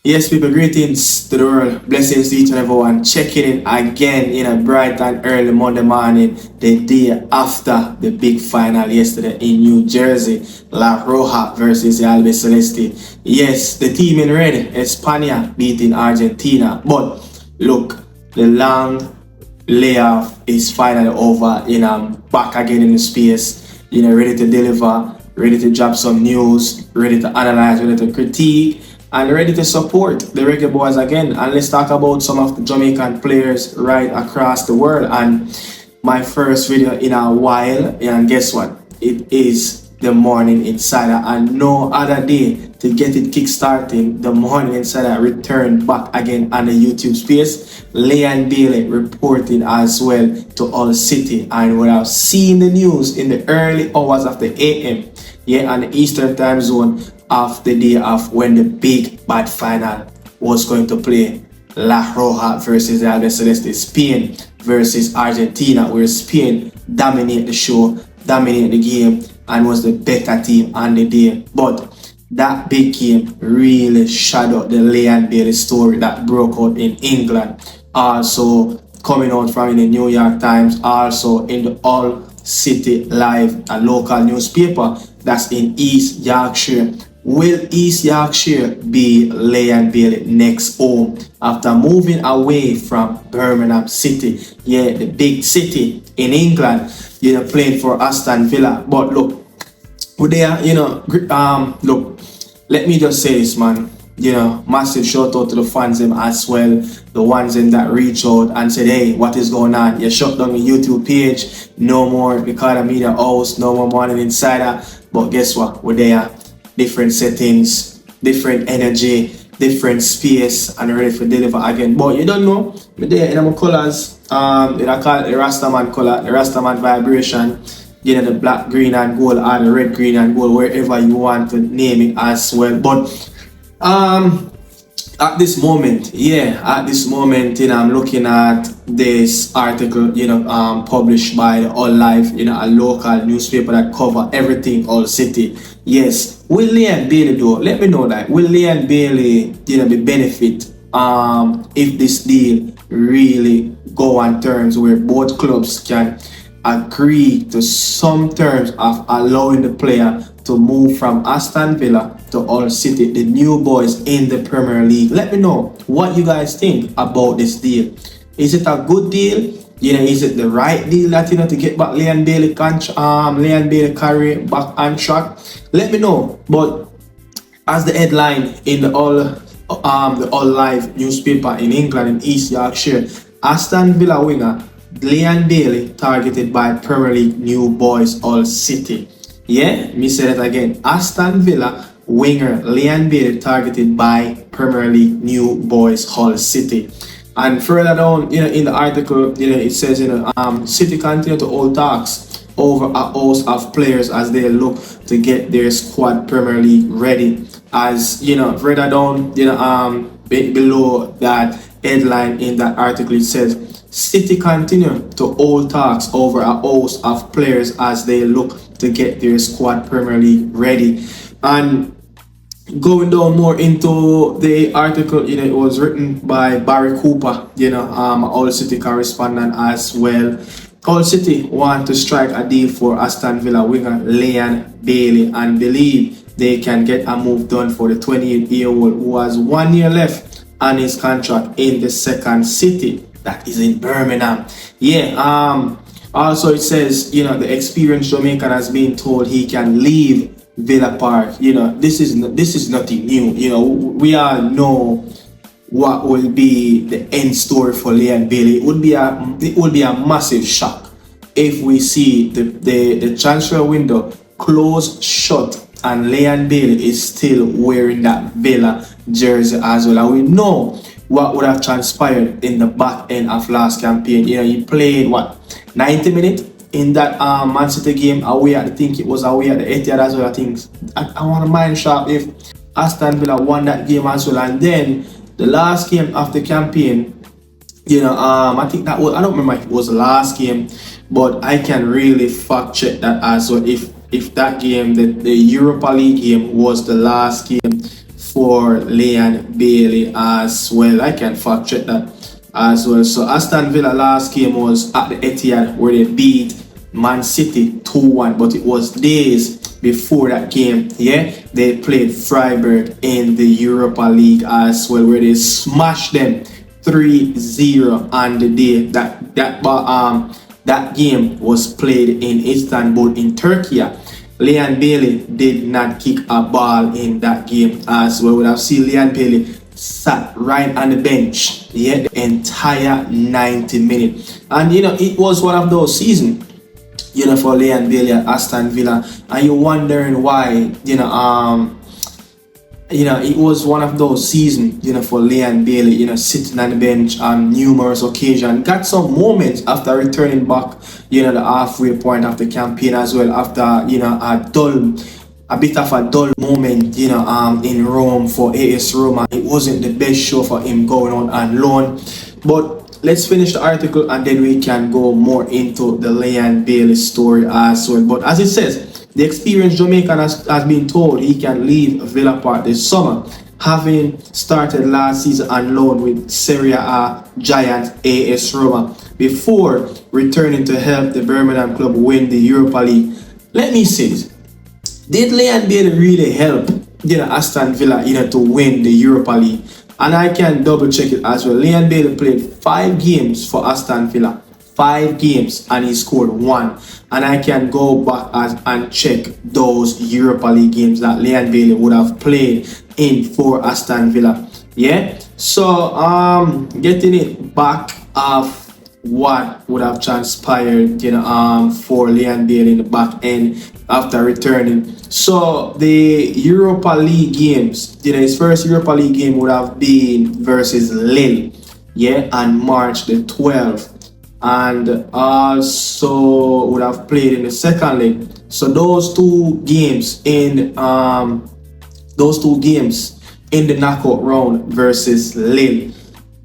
Yes, people, greetings to the world. Blessings to each and everyone. Checking in again in a bright and early Monday morning, the day after the big final yesterday in New Jersey. La Roja versus the Albi Celeste. Yes, the team in red, España beating Argentina. But look, the long layoff is finally over. I'm back again in the space, ready to deliver, ready to drop some news, ready to analyze, ready to critique, and ready to support the Reggae Boyz again. And let's talk about some of the Jamaican players right across the world. And my first video in a while, and guess what? It is the Morning Insider, and no other day to get it kickstarting. The Morning Insider returned back again on the YouTube space. Leon Bailey reporting as well to All City, and we have seen the news in the early hours of the AM, on the Eastern time zone of the day of when the big bad final was going to play. La Roja versus the Albi Celeste, Spain versus Argentina, where Spain dominate the show, dominate the game, and was the better team on the day. But that big game really shadowed the Leon Bailey story that broke out in England. Also coming out from the New York Times, also in the All City Live, a local newspaper that's in East Yorkshire. Will East Yorkshire be Leon Bailey next home after moving away from Birmingham City? Yeah, the big city in England, playing for Aston Villa. But look, look, let me just say this, man. Massive shout out to the fans them as well, the ones in that reach out and said, hey, what is going on? You shut down the YouTube page, no more Nicardo Media House, no more Morning Insider. But guess what? We're there. Different settings, different energy, different space, and ready for deliver again. But you don't know, we're there in my colors. I call it the Rastaman color, the Rastaman vibration. The black, green, and gold, or the red, green, and gold, wherever you want to name it as well. But at this moment, I'm looking at this article, published by the All Life, a local newspaper that cover everything All City. Yes, will Leon Bailey though? Let me know that. Will Leon Bailey, be benefit if this deal really go on terms where both clubs can agree to some terms of allowing the player to move from Aston Villa to All City, the new boys in the Premier League. Let me know what you guys think about this deal. Is it a good deal? Is it the right deal that to get back Leon Bailey career back on track? Let me know. But as the headline in the All Live newspaper in England in East Yorkshire, Aston Villa winger Leon Bailey targeted by Premier League new boys All City. Yeah, me say that again. Aston Villa winger Leon Bailey targeted by Premier League new boys Hull City. And further down, in the article, it says, City continue to hold talks over a host of players as they look to get their squad Premier League ready. As further down, below that headline in that article, it says City continue to hold talks over a host of players as they look to get their squad Premier League ready. And going down more into the article, it was written by Barry Cooper, All City correspondent as well. All City want to strike a deal for Aston Villa winger Leon Bailey and believe they can get a move done for the 28-year-old who has 1 year left on his contract in the second city, that is in Birmingham. Also it says, the experienced Jamaican has been told he can leave Villa Park. This is nothing new. We all know what will be the end story for Leon Bailey. It would be a massive shock if we see the transfer window closed shut and Leon Bailey is still wearing that Villa jersey as well. And we know what would have transpired in the back end of last campaign. He played 90 minutes in that Man City game away. I think it was away at the Etihad as well. I want to mind sharp if Aston Villa won that game as well. And then the last game of the campaign, I think that was, I don't remember if it was the last game, but I can really fact check that as well. If that game, the Europa League game, was the last game for Leon Bailey as well. I can fact check that as well. So Aston Villa last game was at the Etihad where they beat Man City 2-1, but it was days before that game. Yeah, they played Freiburg in the Europa League as well, where they smashed them 3-0 on the day that game was played in Istanbul in Turkey. Leon Bailey did not kick a ball in that game as well. We have seen Leon Bailey sat right on the bench, yeah, the entire 90 minutes. And it was one of those seasons, for Leon Bailey at Aston Villa, and you're wondering why, it was one of those seasons, for Leon Bailey, sitting on the bench on numerous occasions. Got some moments after returning back, the halfway point of the campaign as well, after, a bit of a dull moment, in Rome for AS Roma. It wasn't the best show for him going on loan. But let's finish the article and then we can go more into the Leon Bailey story as well. But as it says, the experienced Jamaican has been told he can leave Villa Park this summer, having started last season on loan with Seria A giant AS Roma before returning to help the Birmingham club win the Europa League. Let me say it. Did Leon Bailey really help Aston Villa to win the Europa League? And I can double check it as well. Leon Bailey played 5 games for Aston Villa. 5 games and he scored 1. And I can go back and check those Europa League games that Leon Bailey would have played in for Aston Villa. Yeah. So getting it back off what would have transpired for Leon Bailey in the back end after returning. So the Europa League games, his first Europa League game would have been versus Lille, yeah, on March the 12th, and also would have played in the second leg. So those two games in the knockout round versus Lille,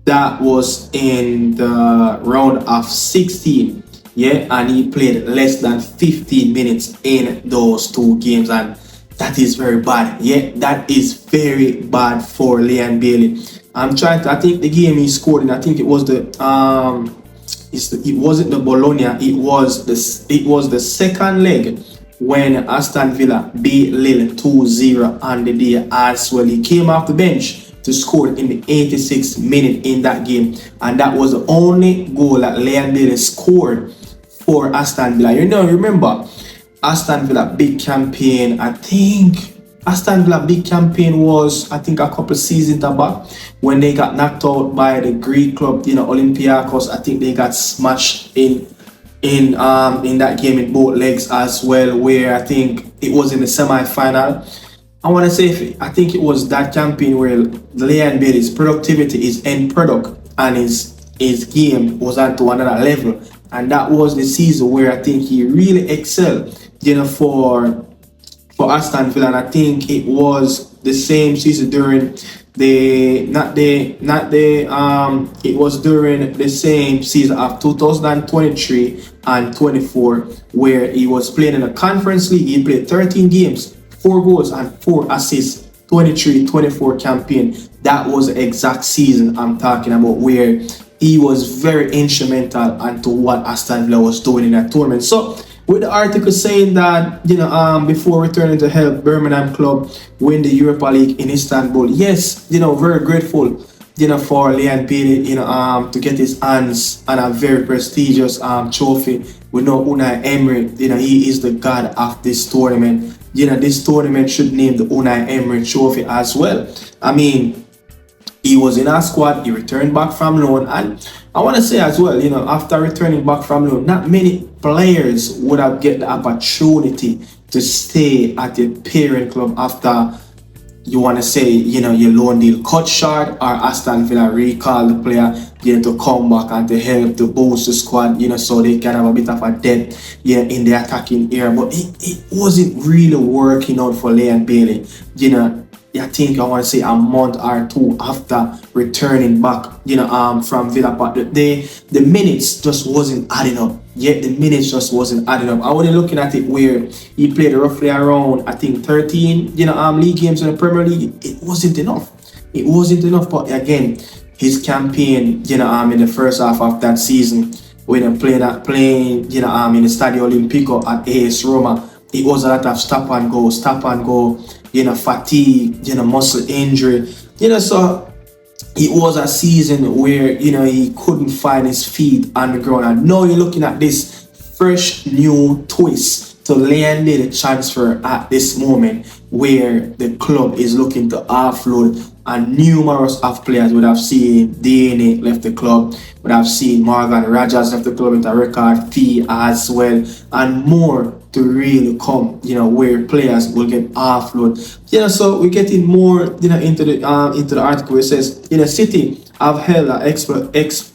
that was in the round of 16. Yeah, and he played less than 15 minutes in those 2 games, and that is very bad. Yeah, that is very bad for Leon Bailey. I think the game he scored in, I think it was it wasn't the Bologna, it was the second leg when Aston Villa beat Lille 2-0 on the day as well. He came off the bench to score in the 86th minute in that game, and that was the only goal that Leon Bailey scored for Aston Villa. Remember Aston Villa big campaign. I think Aston Villa big campaign was a couple seasons back when they got knocked out by the Greek club, Olympiacos. I think they got smashed in that game in both legs as well, where I think it was in the semi-final. I want to say, I think it was that campaign where Leon Bailey's productivity, his end product, and his game was onto another level. And that was the season where I think he really excelled, for Aston Villa. And I think it was the same season during it was during the same season of 2023 and 24, where he was playing in a conference league. He played 13 games, 4 goals and 4 assists, 23-24 campaign. That was the exact season I'm talking about, where he was very instrumental into what Aston Villa was doing in that tournament. So with the article saying that before returning to help Birmingham club win the Europa League in Istanbul, yes, very grateful for Leon Bailey to get his hands on a very prestigious trophy. We know Unai Emery, he is the god of this tournament. This tournament should name the Unai Emery trophy as well. I mean, he was in our squad, he returned back from loan, and I want to say as well, after returning back from loan, not many players would have get the opportunity to stay at the parent club after, you want to say, your loan deal cut short, or Aston Villa recall the player, to come back and to help to boost the squad, so they can have a bit of a depth, in the attacking area. But it wasn't really working out for Leon Bailey, I think I want to say a month or two after returning back, from Villa. But the minutes just wasn't adding up. Yet the minutes just wasn't adding up. I was looking at it where he played roughly around, I think, 13, league games in the Premier League. It wasn't enough. It wasn't enough. But again, his campaign, in the first half of that season, when he playing, in the Stadio Olimpico at AS Roma, it was a lot of stop and go, fatigue, muscle injury, so it was a season where, he couldn't find his feet on the ground. And now you're looking at this fresh new twist to land the transfer at this moment where the club is looking to offload, and numerous of players would have seen DNA left the club, would have seen Morgan Rogers left the club with a record fee as well, and more to really come, where players will get offload. So we're getting more, into the article. It says, City have held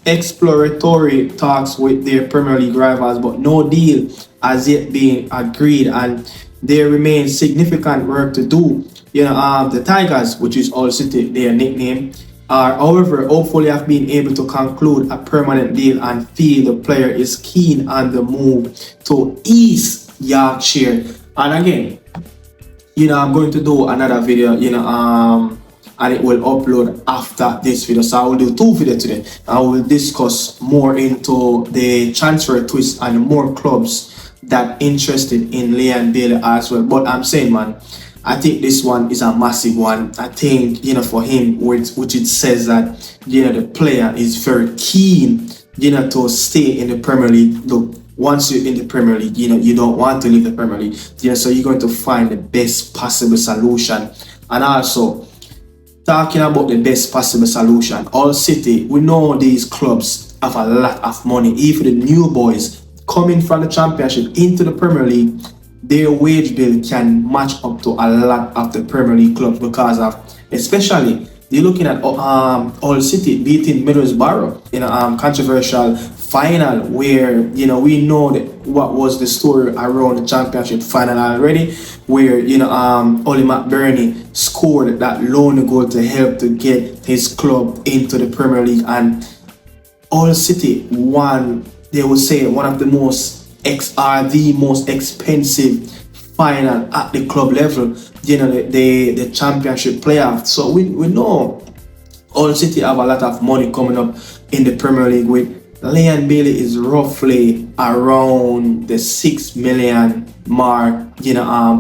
exploratory talks with their Premier League rivals, but no deal has yet been agreed, and there remains significant work to do. The Tigers, which is All City, their nickname, are, however, hopefully have been able to conclude a permanent deal and feel the player is keen on the move to East Yorkshire. And again, I'm going to do another video, and it will upload after this video. So I will do 2 videos today. I will discuss more into the transfer twist and more clubs that interested in Leon Bailey as well. But I'm saying, man, I think this one is a massive one. I think, for him, which it says that, the player is very keen, to stay in the Premier League. Look, once you're in the Premier League, you don't want to leave the Premier League. So you're going to find the best possible solution. And also, talking about the best possible solution, All City, we know these clubs have a lot of money. Even the new boys coming from the Championship into the Premier League, their wage bill can match up to a lot of the Premier League clubs because of, especially, you're looking at All City beating Middlesbrough in a controversial final where, we know that what was the story around the Championship final already, where, Oli McBurney scored that lone goal to help to get his club into the Premier League. And All City won, they would say, one of the most the most expensive final at the club level, the Championship playoff. So we know All City have a lot of money coming up in the Premier League. With Leon Bailey is roughly around the 6 million mark,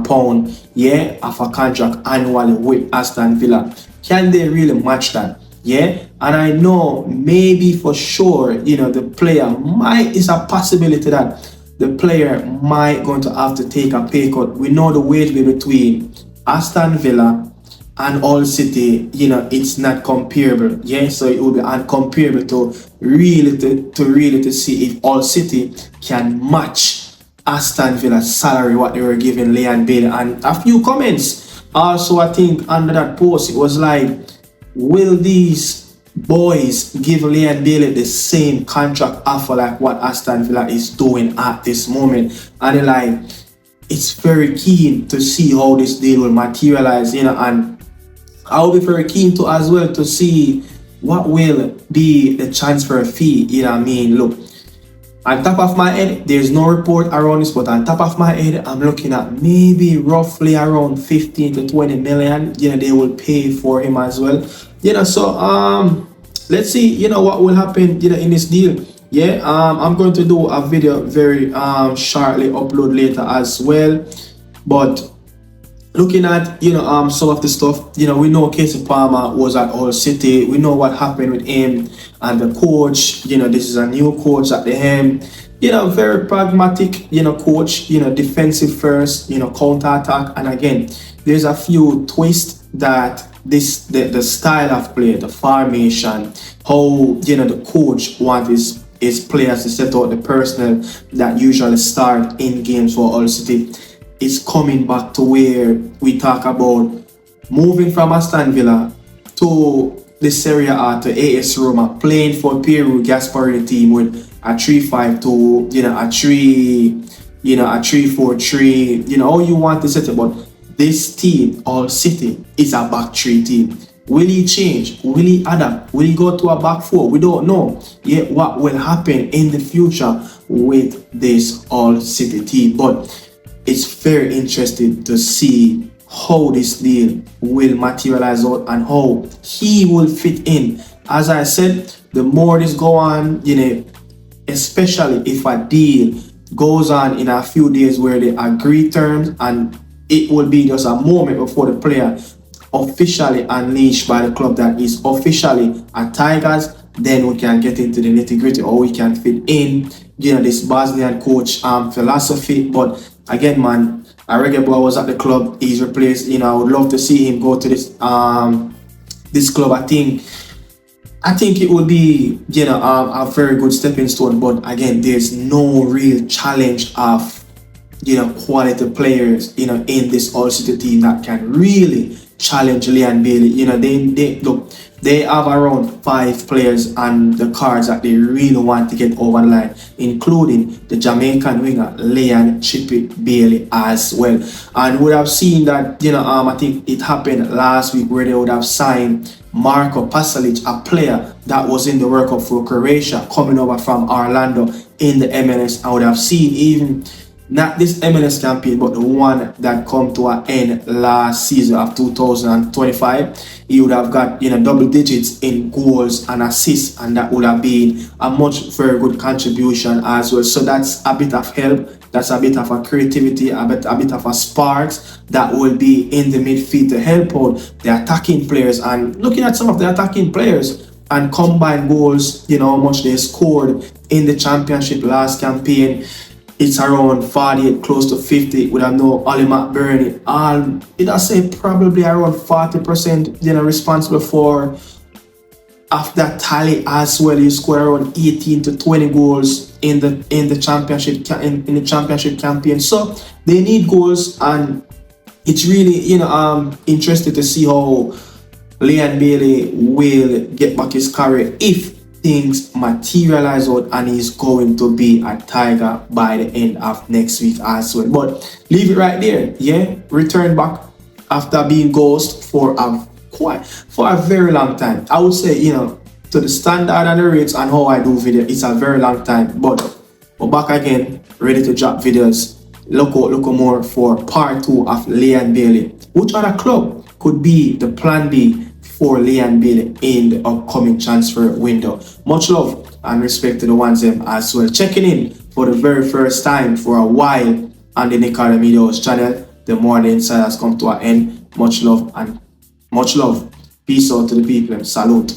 pound, of a contract annually with Aston Villa. Can they really match that? And I know maybe for sure, the player is a possibility that the player might going to have to take a pay cut. We know the wage bill between Aston Villa and All City, it's not comparable. So it will be uncomparable to really see if All City can match Aston Villa's salary, what they were giving Leon Bailey. And a few comments also, I think, under that post, it was like, will these boys give Leon Bailey the same contract offer like what Aston Villa is doing at this moment? And they're like, it's very keen to see how this deal will materialize, and I'll be very keen to as well to see what will be the transfer fee. Look, on top of my head, there's no report around this, but on top of my head, I'm looking at maybe roughly around 15 to 20 million, they will pay for him as well. So let's see, what will happen, in this deal. I'm going to do a video very shortly, upload later as well. But looking at, some of the stuff, we know Casey Palmer was at All City. We know what happened with him and the coach. This is a new coach at the helm. Very pragmatic, coach, defensive first, counter attack. And again, there's a few twists that the style of play, the formation, how, the coach wants his players to set out the personnel that usually start in games for All City, is coming back to where we talk about moving from Aston Villa to the Serie A to AS Roma, playing for Peru Gasparini team with a 3-5-2, a 3-4-3, how you want to set it, but this team, All City, is a back three team. Will he change? Will he adapt? Will he go to a back four? We don't know yet what will happen in the future with this All City team. But it's very interesting to see how this deal will materialize out and how he will fit in. As I said, the more this go on, especially if a deal goes on in a few days where they agree terms, and it will be just a moment before the player officially unleashed by the club that is officially a Tigers, then we can get into the nitty-gritty, or we can fit in, this Bosnian coach philosophy. But again, man, a Reggae Boy was at the club. He's replaced. I would love to see him go to this club. I think it would be, a very good stepping stone. But again, there's no real challenge of, quality players, in this All City team that can really challenge Leon Bailey. They have around 5 players on the cards that they really want to get over the line, including the Jamaican winger Leon Chippy Bailey as well. And we would have seen that, I think it happened last week where they would have signed Marco Pasalic, a player that was in the World Cup for Croatia, coming over from Orlando in the MLS. I would have seen even not this MLS campaign, but the one that come to an end last season of 2025, he would have got double digits in goals and assists, and that would have been a very good contribution as well. So that's a bit of help. That's a bit of a creativity, a bit of a sparks that will be in the midfield to help out the attacking players. And looking at some of the attacking players and combined goals, how much they scored in the championship last campaign, it's around 48, close to 50. We have no Ollie McBurney. It I say probably around 40%, responsible for of that tally as well. You score around 18 to 20 goals in the championship in the championship campaign. So they need goals, and it's really interesting to see how Leon Bailey will get back his career if things materialize out and he's going to be a Tiger by the end of next week as well. But leave it right there. Return back after being ghost for a very long time. I would say, to the standard and the rates and how I do video, it's a very long time. But we're back again, ready to drop videos. Look more for part 2 of Leon Bailey. Which other club could be the plan B for Leon Bailey in the upcoming transfer window? Much love and respect to the ones them as well. Checking in for the very first time for a while on the Nicardo Media House Channel. The morning inside has come to an end. Much love. Peace out to the people. Salute.